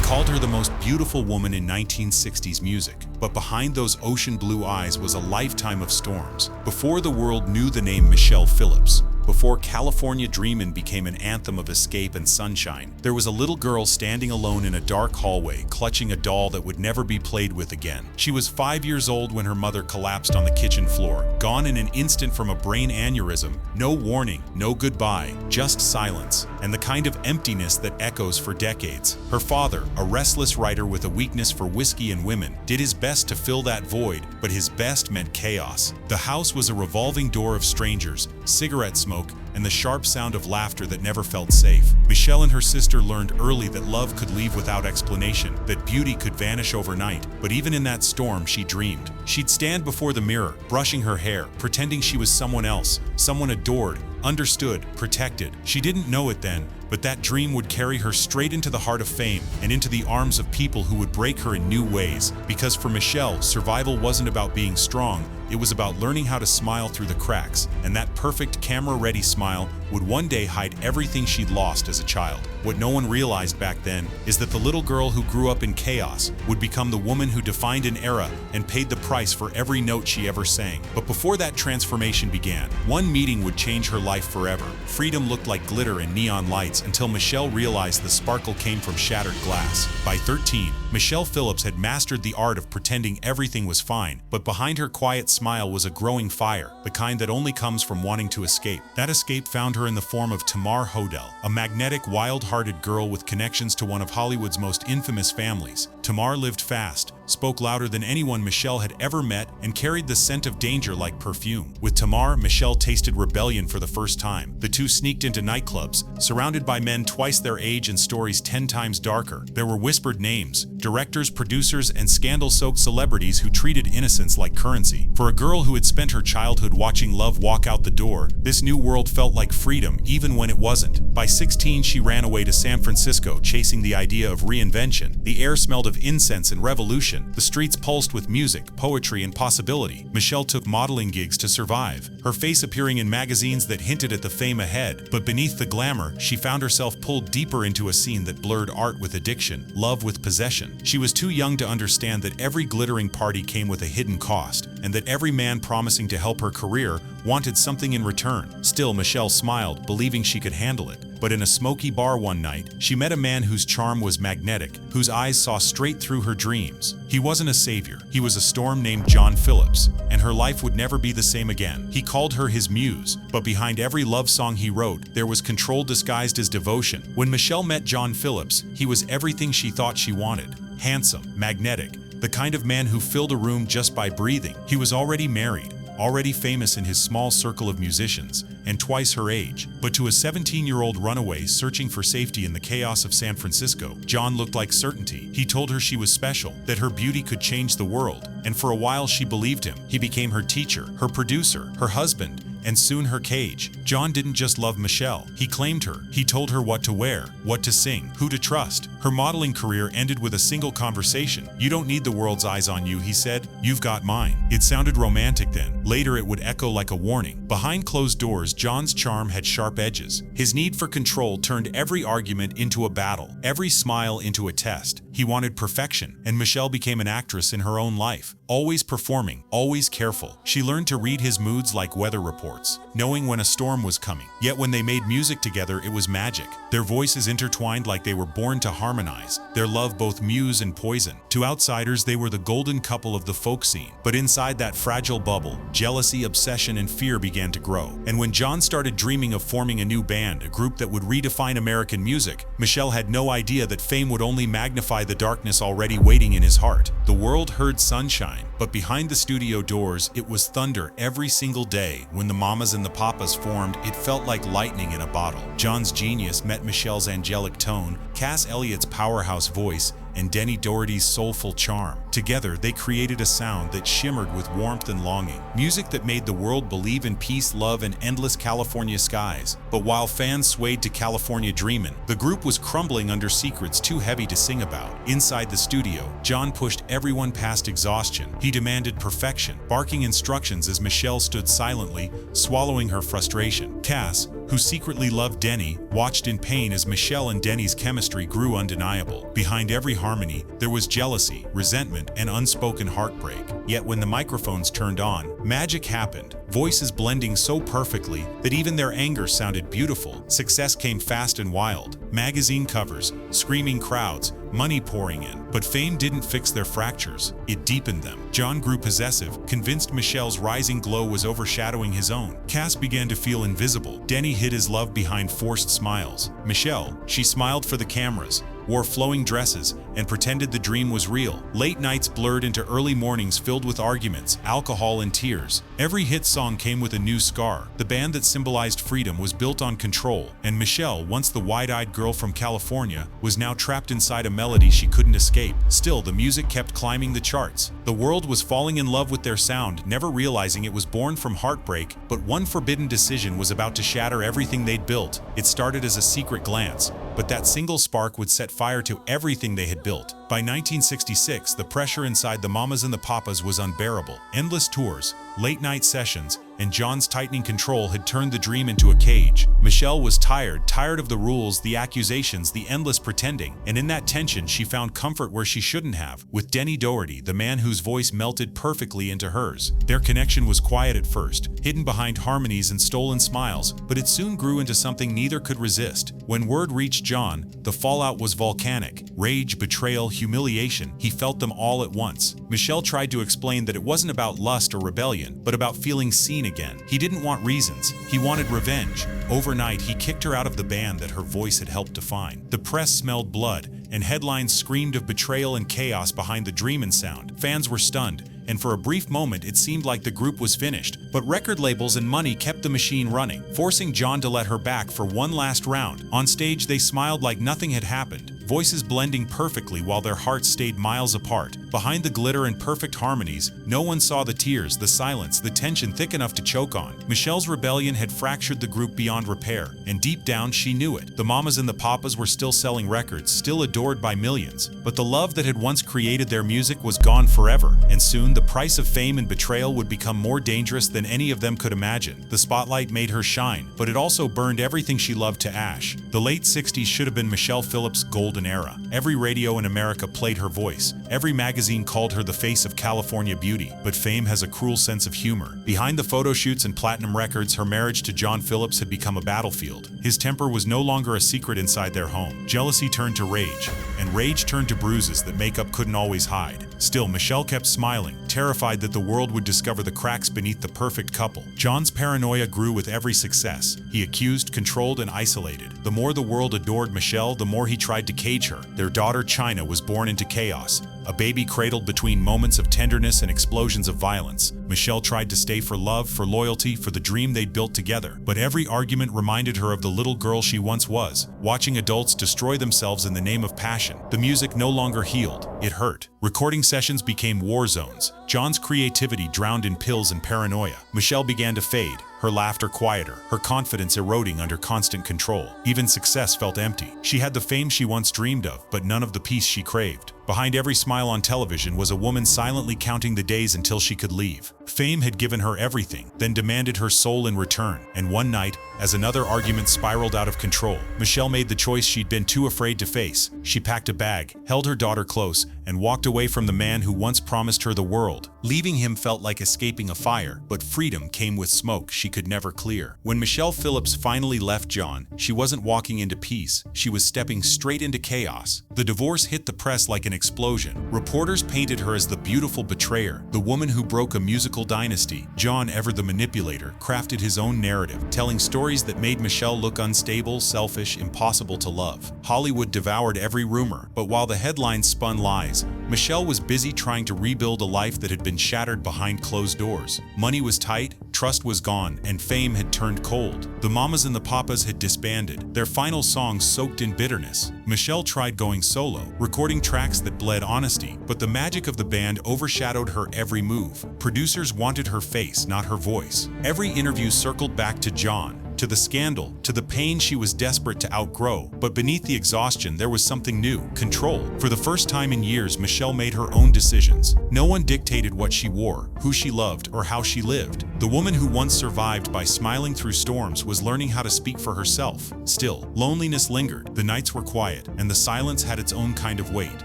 called her the most beautiful woman in 1960s music. But behind those ocean blue eyes was a lifetime of storms. Before the world knew the name Michelle Phillips, before California Dreamin became an anthem of escape and sunshine, there was a little girl standing alone in a dark hallway, clutching a doll that would never be played with again. She was 5 years old when her mother collapsed on the kitchen floor, gone in an instant from a brain aneurysm. No warning, no goodbye, just silence, and the kind of emptiness that echoes for decades. Her father, a restless writer with a weakness for whiskey and women, did his best to fill that void, but his best meant chaos. The house was a revolving door of strangers, cigarette smoke, and the sharp sound of laughter that never felt safe. Michelle and her sister learned early that love could leave without explanation, that beauty could vanish overnight. But even in that storm, she dreamed. She'd stand before the mirror, brushing her hair, pretending she was someone else, someone adored, understood, protected. She didn't know it then, but that dream would carry her straight into the heart of fame and into the arms of people who would break her in new ways. Because for Michelle, survival wasn't about being strong, it was about learning how to smile through the cracks, and that perfect camera-ready smile would one day hide everything she'd lost as a child. What no one realized back then is that the little girl who grew up in chaos would become the woman who defined an era and paid the price for every note she ever sang. But before that transformation began, one meeting would change her life forever. Freedom looked like glitter and neon lights until Michelle realized the sparkle came from shattered glass. By 13, Michelle Phillips had mastered the art of pretending everything was fine, but behind her quiet smile was a growing fire, the kind that only comes from wanting to escape. That escape found her in the form of Tamar Hodel, a magnetic, wild-hearted girl with connections to one of Hollywood's most infamous families. Tamar lived fast, spoke louder than anyone Michelle had ever met, and carried the scent of danger like perfume. With Tamar, Michelle tasted rebellion for the first time. The two sneaked into nightclubs, surrounded by men twice their age and stories 10 times darker. There were whispered names, directors, producers, and scandal-soaked celebrities who treated innocence like currency. For a girl who had spent her childhood watching love walk out the door, this new world felt like freedom, even when it wasn't. By 16, she ran away to San Francisco, chasing the idea of reinvention. The air smelled of incense and revolution. The streets pulsed with music, poetry, and possibility. Michelle took modeling gigs to survive, her face appearing in magazines that hinted at the fame ahead. But beneath the glamour, she found herself pulled deeper into a scene that blurred art with addiction, love with possession. She was too young to understand that every glittering party came with a hidden cost, and that every man promising to help her career wanted something in return. Still, Michelle smiled, believing she could handle it. But in a smoky bar one night, she met a man whose charm was magnetic, whose eyes saw straight through her dreams. He wasn't a savior, he was a storm named John Phillips, and her life would never be the same again. He called her his muse, but behind every love song he wrote, there was control disguised as devotion. When Michelle met John Phillips, he was everything she thought she wanted. Handsome, magnetic, the kind of man who filled a room just by breathing. He was already married, already famous in his small circle of musicians, and twice her age. But to a 17-year-old runaway searching for safety in the chaos of San Francisco, John looked like certainty. He told her she was special, that her beauty could change the world, and for a while she believed him. He became her teacher, her producer, her husband, and soon her cage. John didn't just love Michelle, he claimed her. He told her what to wear, what to sing, who to trust. Her modeling career ended with a single conversation. "You don't need the world's eyes on you," he said. "You've got mine." It sounded romantic then. Later it would echo like a warning. Behind closed doors, John's charm had sharp edges. His need for control turned every argument into a battle, every smile into a test. He wanted perfection, and Michelle became an actress in her own life. Always performing, always careful. She learned to read his moods like weather reports, knowing when a storm was coming. Yet when they made music together, it was magic. Their voices intertwined like they were born to harmonize, their love both muse and poison. To outsiders, they were the golden couple of the folk scene. But inside that fragile bubble, jealousy, obsession, and fear began to grow. And when John started dreaming of forming a new band, a group that would redefine American music, Michelle had no idea that fame would only magnify the darkness already waiting in his heart. The world heard sunshine, but behind the studio doors, it was thunder every single day. When the mamas and the papas formed, it felt like lightning in a bottle. John's genius met Michelle's angelic tone, Cass Elliott's powerhouse voice, and Denny Doherty's soulful charm. Together, they created a sound that shimmered with warmth and longing. Music that made the world believe in peace, love, and endless California skies. But while fans swayed to California Dreamin', the group was crumbling under secrets too heavy to sing about. Inside the studio, John pushed everyone past exhaustion. He demanded perfection, barking instructions as Michelle stood silently, swallowing her frustration. Cass, who secretly loved Denny, watched in pain as Michelle and Denny's chemistry grew undeniable. Behind every harmony, there was jealousy, resentment, and unspoken heartbreak. Yet when the microphones turned on, magic happened. Voices blending so perfectly that even their anger sounded beautiful. Success came fast and wild. Magazine covers, screaming crowds, money pouring in. But fame didn't fix their fractures, it deepened them. John grew possessive, convinced Michelle's rising glow was overshadowing his own. Cass began to feel invisible. Denny hid his love behind forced smiles. Michelle, she smiled for the cameras, wore flowing dresses, and pretended the dream was real. Late nights blurred into early mornings filled with arguments, alcohol, and tears. Every hit song came with a new scar. The band that symbolized freedom was built on control, and Michelle, once the wide-eyed girl from California, was now trapped inside a melody she couldn't escape. Still, the music kept climbing the charts. The world was falling in love with their sound, never realizing it was born from heartbreak, but one forbidden decision was about to shatter everything they'd built. It started as a secret glance, but that single spark would set fire to everything they had built. By 1966, the pressure inside the Mamas and the Papas was unbearable. Endless tours, late-night sessions, and John's tightening control had turned the dream into a cage. Michelle was tired of the rules, the accusations, the endless pretending, and in that tension she found comfort where she shouldn't have, with Denny Doherty, the man whose voice melted perfectly into hers. Their connection was quiet at first, hidden behind harmonies and stolen smiles, but it soon grew into something neither could resist. When word reached John, the fallout was volcanic. Rage, betrayal, humiliation, he felt them all at once. Michelle tried to explain that it wasn't about lust or rebellion, but about feeling seen again. He didn't want reasons, he wanted revenge. Overnight, he kicked her out of the band that her voice had helped define. The press smelled blood, and headlines screamed of betrayal and chaos behind the Dreamin' sound. Fans were stunned, and for a brief moment it seemed like the group was finished. But record labels and money kept the machine running, forcing John to let her back for one last round. On stage, they smiled like nothing had happened, voices blending perfectly while their hearts stayed miles apart. Behind the glitter and perfect harmonies, no one saw the tears, the silence, the tension thick enough to choke on. Michelle's rebellion had fractured the group beyond repair, and deep down she knew it. The Mamas and the Papas were still selling records, still adored by millions, but the love that had once created their music was gone forever, and soon the price of fame and betrayal would become more dangerous than any of them could imagine. The spotlight made her shine, but it also burned everything she loved to ash. The late 60s should have been Michelle Phillips' golden era. Every radio in America played her voice. Every magazine called her the face of California beauty. But fame has a cruel sense of humor. Behind the photo shoots and platinum records, her marriage to John Phillips had become a battlefield. His temper was no longer a secret inside their home. Jealousy turned to rage, and rage turned to bruises that makeup couldn't always hide. Still, Michelle kept smiling, terrified that the world would discover the cracks beneath the perfect couple. John's paranoia grew with every success. He accused, controlled, and isolated. The more the world adored Michelle, the more he tried to cage her. Their daughter China was born into chaos, a baby cradled between moments of tenderness and explosions of violence. Michelle tried to stay for love, for loyalty, for the dream they'd built together. But every argument reminded her of the little girl she once was, watching adults destroy themselves in the name of passion. The music no longer healed, it hurt. Recording sessions became war zones. John's creativity drowned in pills and paranoia. Michelle began to fade, her laughter quieter, her confidence eroding under constant control. Even success felt empty. She had the fame she once dreamed of, but none of the peace she craved. Behind every smile on television was a woman silently counting the days until she could leave. Fame had given her everything, then demanded her soul in return. And one night, as another argument spiraled out of control, Michelle made the choice she'd been too afraid to face. She packed a bag, held her daughter close, and walked away from the man who once promised her the world. Leaving him felt like escaping a fire, but freedom came with smoke she could never clear. When Michelle Phillips finally left John, she wasn't walking into peace. She was stepping straight into chaos. The divorce hit the press like an explosion. Reporters painted her as the beautiful betrayer, the woman who broke a musical dynasty. John, ever the manipulator, crafted his own narrative, telling stories that made Michelle look unstable, selfish, impossible to love. Hollywood devoured every rumor, but while the headlines spun lies, Michelle was busy trying to rebuild a life that had been shattered behind closed doors. Money was tight, trust was gone, and fame had turned cold. The Mamas and the Papas had disbanded, their final songs soaked in bitterness. Michelle tried going solo, recording tracks that bled honesty, but the magic of the band overshadowed her every move. Producers wanted her face, not her voice. Every interview circled back to John, to the scandal, to the pain she was desperate to outgrow. But beneath the exhaustion, there was something new: control. For the first time in years, Michelle made her own decisions. No one dictated what she wore, who she loved, or how she lived. The woman who once survived by smiling through storms was learning how to speak for herself. Still, loneliness lingered, the nights were quiet, and the silence had its own kind of weight.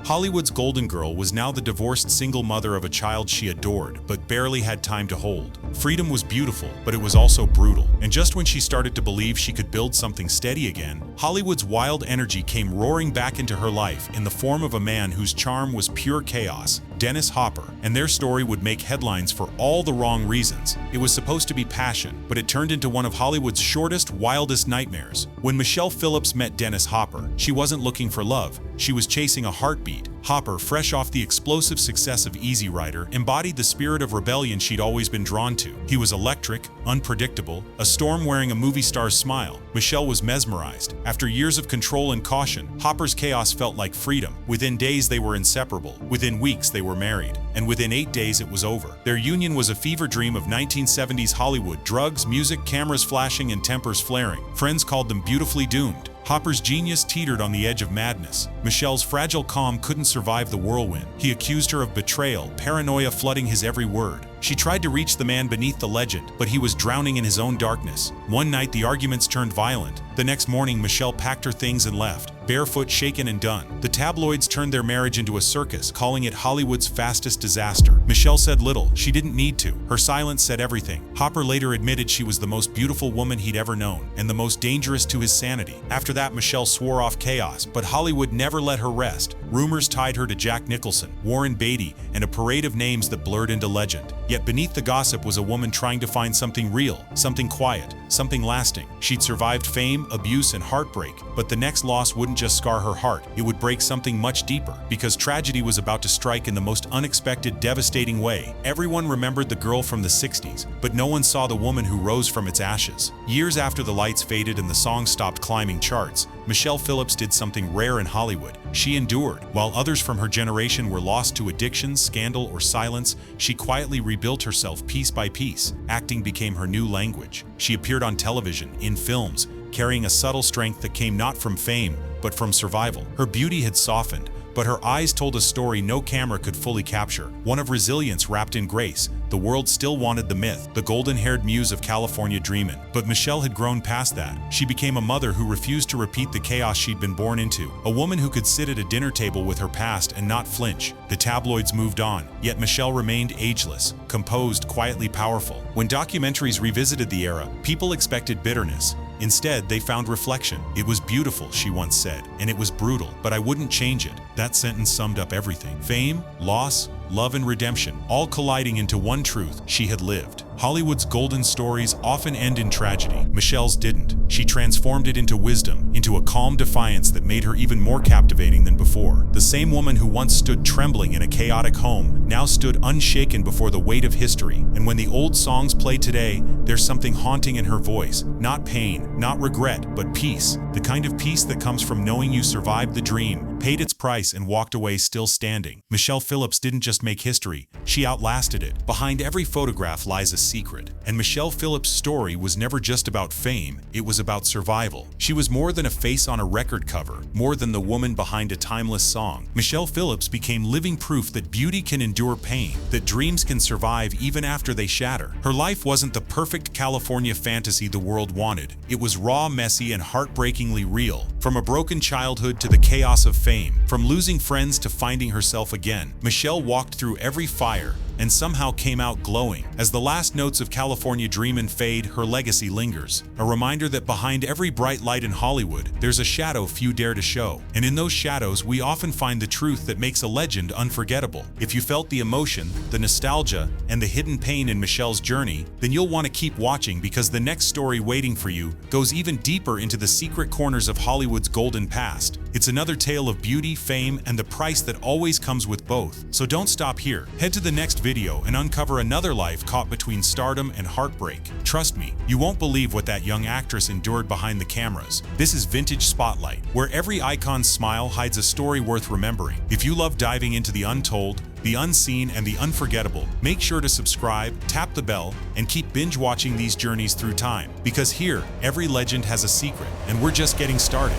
Hollywood's golden girl was now the divorced single mother of a child she adored, but barely had time to hold. Freedom was beautiful, but it was also brutal. And just when she started to believe she could build something steady again, Hollywood's wild energy came roaring back into her life in the form of a man whose charm was pure chaos: Dennis Hopper. And their story would make headlines for all the wrong reasons. It was supposed to be passion, but it turned into one of Hollywood's shortest, wildest nightmares. When Michelle Phillips met Dennis Hopper, she wasn't looking for love. She was chasing a heartbeat. Hopper, fresh off the explosive success of Easy Rider, embodied the spirit of rebellion she'd always been drawn to. He was electric, unpredictable, a storm wearing a movie star's smile. Michelle was mesmerized. After years of control and caution, Hopper's chaos felt like freedom. Within days, they were inseparable. Within weeks, they were married. And within 8 days, it was over. Their union was a fever dream of 1970s Hollywood: drugs, music, cameras flashing, and tempers flaring. Friends called them beautifully doomed. Hopper's genius teetered on the edge of madness. Michelle's fragile calm couldn't survive the whirlwind. He accused her of betrayal, paranoia flooding his every word. She tried to reach the man beneath the legend, but he was drowning in his own darkness. One night, the arguments turned violent. The next morning, Michelle packed her things and left, barefoot, shaken, and done. The tabloids turned their marriage into a circus, calling it Hollywood's fastest disaster. Michelle said little. She didn't need to. Her silence said everything. Hopper later admitted she was the most beautiful woman he'd ever known, and the most dangerous to his sanity. After that, Michelle swore off chaos, but Hollywood never let her rest. Rumors tied her to Jack Nicholson, Warren Beatty, and a parade of names that blurred into legend. Yet beneath the gossip was a woman trying to find something real, something quiet, something lasting. She'd survived fame, abuse, and heartbreak, but the next loss wouldn't just scar her heart, it would break something much deeper, because tragedy was about to strike in the most unexpected, devastating way. Everyone remembered the girl from the 60s, but no one saw the woman who rose from its ashes. Years after the lights faded and the song stopped climbing charts, Michelle Phillips did something rare in Hollywood. She endured. While others from her generation were lost to addiction, scandal, or silence, she quietly rebuilt herself piece by piece. Acting became her new language. She appeared on television, in films, carrying a subtle strength that came not from fame, but from survival. Her beauty had softened, but her eyes told a story no camera could fully capture, one of resilience wrapped in grace. The world still wanted the myth, the golden-haired muse of California Dreamin. But Michelle had grown past that. She became a mother who refused to repeat the chaos she'd been born into, a woman who could sit at a dinner table with her past and not flinch. The tabloids moved on, yet Michelle remained ageless, composed, quietly powerful. When documentaries revisited the era, people expected bitterness. Instead, they found reflection. "It was beautiful," she once said, "and it was brutal, but I wouldn't change it." That sentence summed up everything. Fame, loss, love, and redemption, all colliding into one truth: she had lived. Hollywood's golden stories often end in tragedy. Michelle's didn't. She transformed it into wisdom, into a calm defiance that made her even more captivating than before. The same woman who once stood trembling in a chaotic home now stood unshaken before the weight of history. And when the old songs play today, there's something haunting in her voice. Not pain, not regret, but peace. The kind of peace that comes from knowing you survived the dream, paid its price, and walked away still standing. Michelle Phillips didn't just make history, she outlasted it. Behind every photograph lies a secret. And Michelle Phillips' story was never just about fame, it was about survival. She was more than a face on a record cover, more than the woman behind a timeless song. Michelle Phillips became living proof that beauty can endure pain, that dreams can survive even after they shatter. Her life wasn't the perfect California fantasy the world wanted. It was raw, messy, and heartbreakingly real. From a broken childhood to the chaos of fame, from losing friends to finding herself again, Michelle walked through every fire and somehow came out glowing. As the last notes of California Dreamin' fade, her legacy lingers. A reminder that behind every bright light in Hollywood, there's a shadow few dare to show. And in those shadows, we often find the truth that makes a legend unforgettable. If you felt the emotion, the nostalgia, and the hidden pain in Michelle's journey, then you'll want to keep watching, because the next story waiting for you goes even deeper into the secret corners of Hollywood's golden past. It's another tale of beauty, fame, and the price that always comes with both. So don't stop here. Head to the next video and uncover another life caught between stardom and heartbreak. Trust me, you won't believe what that young actress endured behind the cameras. This is Vintage Spotlight, where every icon's smile hides a story worth remembering. If you love diving into the untold, the unseen, and the unforgettable, make sure to subscribe, tap the bell, and keep binge-watching these journeys through time. Because here, every legend has a secret, and we're just getting started.